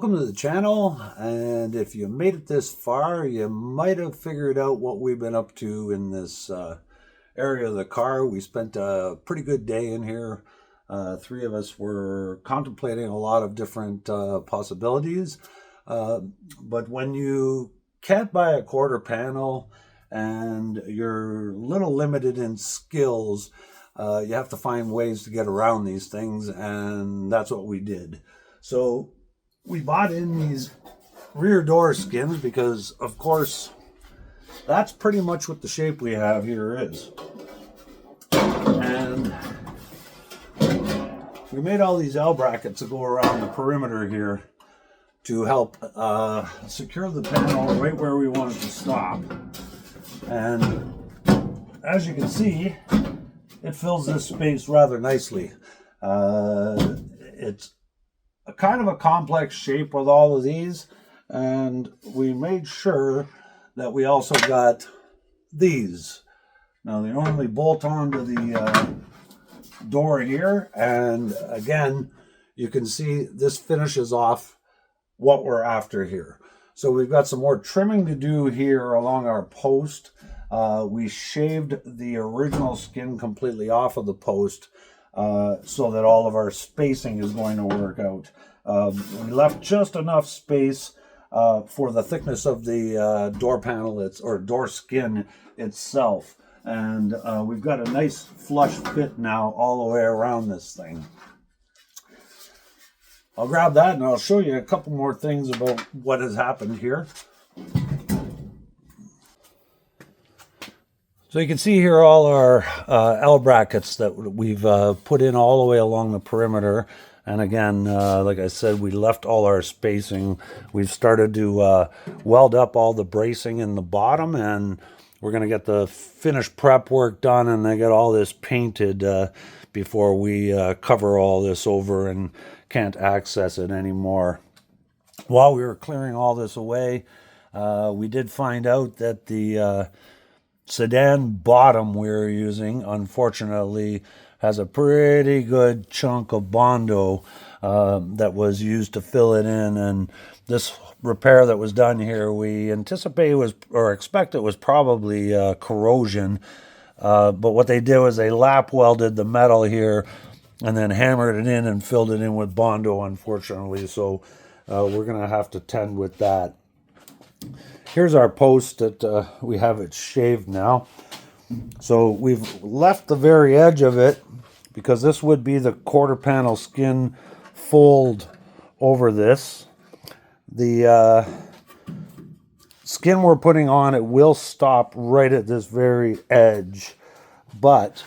Welcome to the channel, and if you made it this far, you might have figured out what we've been up to in this area of the car. We spent a pretty good day in here. Three of us were contemplating a lot of different possibilities, but when you can't buy a quarter panel and you're a little limited in skills, you have to find ways to get around these things, and that's what we did. So we bought in these rear door skins because, of course, that's pretty much what the shape we have here is. And we made all these L brackets that go around the perimeter here to help secure the panel right where we want it to stop. And as you can see, it fills this space rather nicely. It's a kind of a complex shape with all of these, and we made sure that we also got these. Now they only bolt onto the door here, and again you can see this finishes off what we're after here. So we've got some more trimming to do here along our post. We shaved the original skin completely off of the post so that all of our spacing is going to work out. We left just enough space for the thickness of the door panel, or door skin itself. And we've got a nice flush fit now all the way around this thing. I'll grab that and I'll show you a couple more things about what has happened here. So you can see here all our L brackets that we've put in all the way along the perimeter. And again, like I said, we left all our spacing. We've started to weld up all the bracing in the bottom, and we're going to get the finished prep work done and then get all this painted before we cover all this over and can't access it anymore. While we were clearing all this away, we did find out that the sedan bottom we're using, unfortunately, has a pretty good chunk of Bondo that was used to fill it in. And this repair that was done here, we anticipate was, or expect it was probably corrosion. But what they did was they lap welded the metal here and then hammered it in and filled it in with Bondo, unfortunately. So we're going to have to tend with that. Here's our post that we have it shaved now. So we've left the very edge of it because this would be the quarter panel skin fold over this. The skin we're putting on, it will stop right at this very edge. But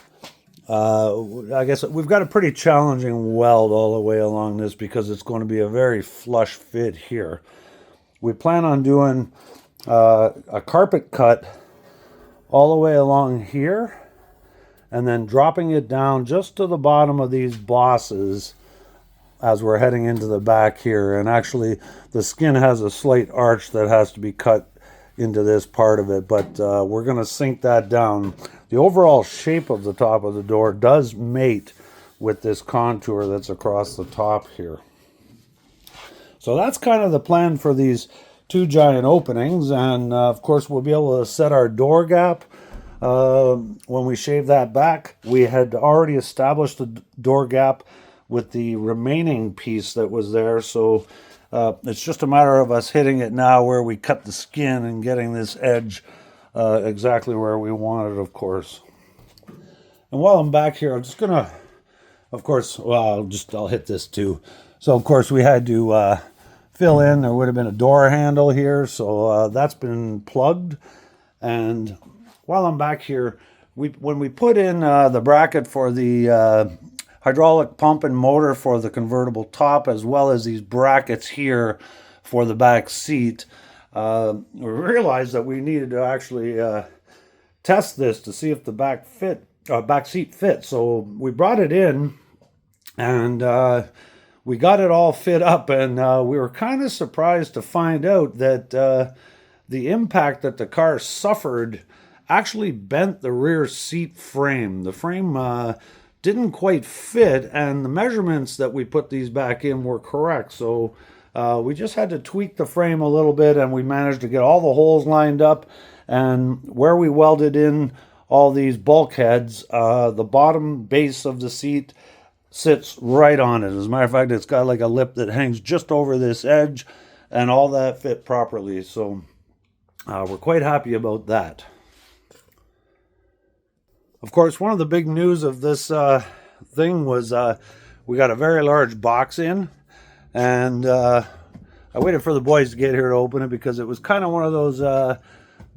I guess we've got a pretty challenging weld all the way along this because it's going to be a very flush fit here. We plan on doing a carpet cut all the way along here and then dropping it down just to the bottom of these bosses as we're heading into the back here. And actually the skin has a slight arch that has to be cut into this part of it, but we're going to sink that down. The overall shape of the top of the door does mate with this contour that's across the top here. So that's kind of the plan for these two giant openings, and of course we'll be able to set our door gap when we shave that back. We had already established the door gap with the remaining piece that was there, so it's just a matter of us hitting it now where we cut the skin and getting this edge exactly where we want it, of course. And while I'm back here, I'm just gonna, of course, well, I'll hit this too. So of course we had to fill in, there would have been a door handle here, so that's been plugged. And while I'm back here, when we put in the bracket for the hydraulic pump and motor for the convertible top, as well as these brackets here for the back seat, we realized that we needed to actually test this to see if the back seat fit. So we brought it in and we got it all fit up, and we were kind of surprised to find out that the impact that the car suffered actually bent the rear seat frame. The frame didn't quite fit, and the measurements that we put these back in were correct. So We just had to tweak the frame a little bit, and we managed to get all the holes lined up. And where we welded in all these bulkheads, the bottom base of the seat sits right on it. As a matter of fact, it's got like a lip that hangs just over this edge, and all that fit properly. So we're quite happy about that. Of course, one of the big news of this thing was we got a very large box in, and I waited for the boys to get here to open it because it was kind of one of those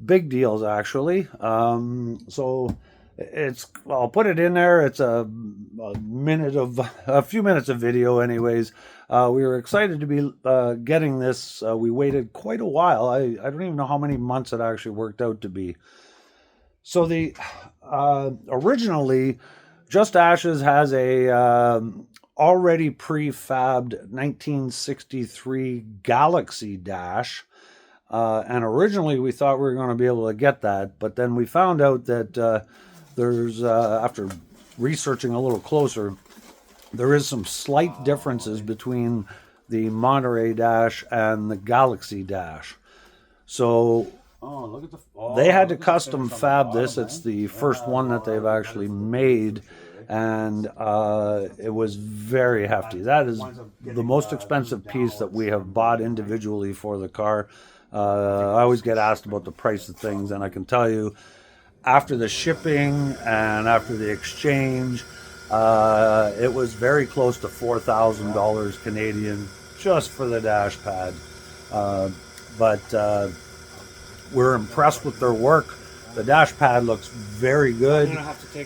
big deals, actually. So I'll put it in there. It's a few minutes of video anyways. We were excited to be getting this. We waited quite a while. I don't even know how many months it actually worked out to be. So the originally, Just Ashes has a already prefabbed 1963 Galaxy dash. And originally we thought we were going to be able to get that, but then we found out that there's, after researching a little closer, there is some slight differences between the Monterey dash and the Galaxy dash. So they had to custom fab this. It's the first one that they've actually made, and it was very hefty. That is the most expensive piece that we have bought individually for the car. I always get asked about the price of things, and I can tell you, after the shipping and after the exchange, it was very close to $4,000 Canadian just for the dash pad. But we're impressed with their work. The dash pad looks very good,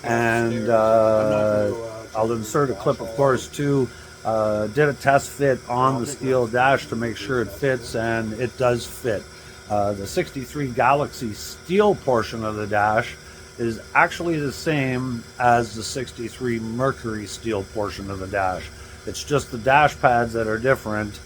and I'll insert a clip, of course, too. Did a test fit on the steel dash to make sure it fits, and it does fit. The 63 Galaxy steel portion of the dash is actually the same as the 63 Mercury steel portion of the dash. It's just the dash pads that are different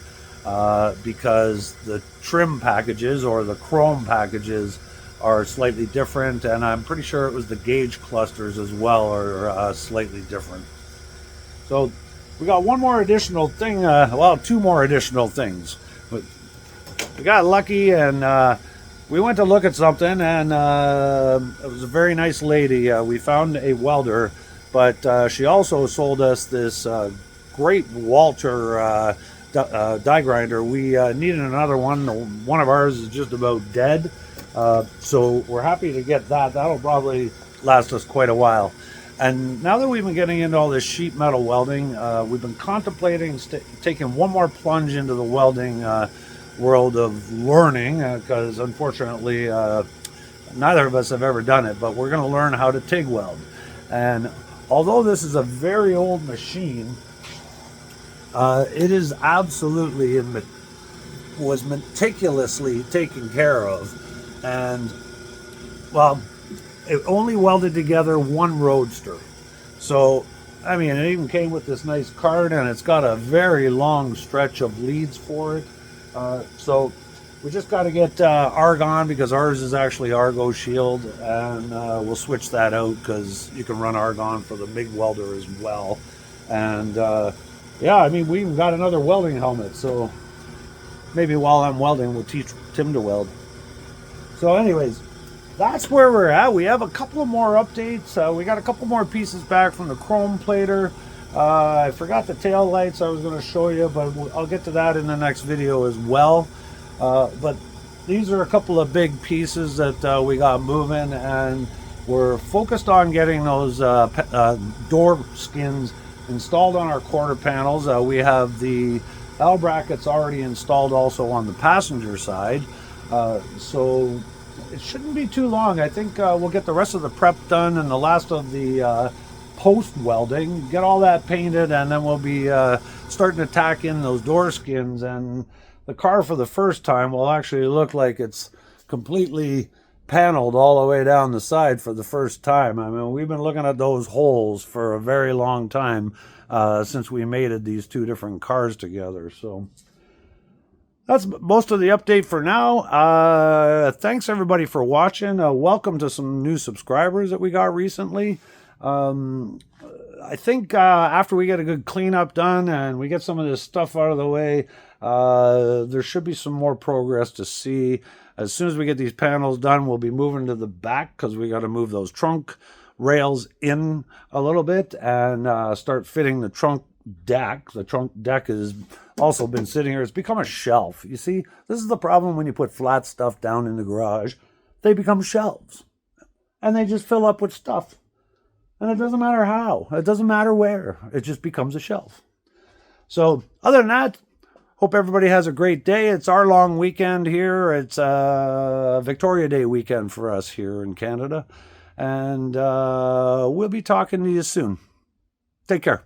because the trim packages or the chrome packages are slightly different, and I'm pretty sure it was the gauge clusters as well are slightly different. So we got one more additional thing, well, two more additional things. But we got lucky, and we went to look at something, and it was a very nice lady. We found a welder, but she also sold us this great Walter die grinder. We needed another one. One of ours is just about dead, so we're happy to get that. That'll probably last us quite a while. And now that we've been getting into all this sheet metal welding, we've been contemplating taking one more plunge into the welding world of learning, because unfortunately neither of us have ever done it, but we're going to learn how to TIG weld. And although this is a very old machine, it is absolutely was meticulously taken care of. And, well, it only welded together one roadster. So, I mean, it even came with this nice card, and it's got a very long stretch of leads for it. So we just got to get argon, because ours is actually Argo Shield, and we'll switch that out because you can run argon for the MIG welder as well. And yeah, I mean, we even got another welding helmet, so maybe while I'm welding we'll teach Tim to weld. So anyways, that's where we're at. We have a couple of more updates. We got a couple more pieces back from the chrome plater. I forgot the tail lights I was going to show you, but I'll get to that in the next video as well. But these are a couple of big pieces that we got moving, and we're focused on getting those door skins installed on our quarter panels. We have the L brackets already installed also on the passenger side, so it shouldn't be too long. I think we'll get the rest of the prep done and the last of the post welding, get all that painted, and then we'll be starting to tack in those door skins, and the car for the first time will actually look like it's completely paneled all the way down the side for the first time. I mean, we've been looking at those holes for a very long time since we mated these two different cars together. So that's most of the update for now. Thanks everybody for watching. Welcome to some new subscribers that we got recently. I think after we get a good cleanup done and we get some of this stuff out of the way, there should be some more progress to see. As soon as we get these panels done, we'll be moving to the back because we got to move those trunk rails in a little bit and start fitting the trunk deck. The trunk deck has also been sitting here. It's become a shelf. You see, this is the problem when you put flat stuff down in the garage. They become shelves and they just fill up with stuff. And it doesn't matter how. It doesn't matter where. It just becomes a shelf. So other than that, hope everybody has a great day. It's our long weekend here. It's Victoria Day weekend for us here in Canada. And we'll be talking to you soon. Take care.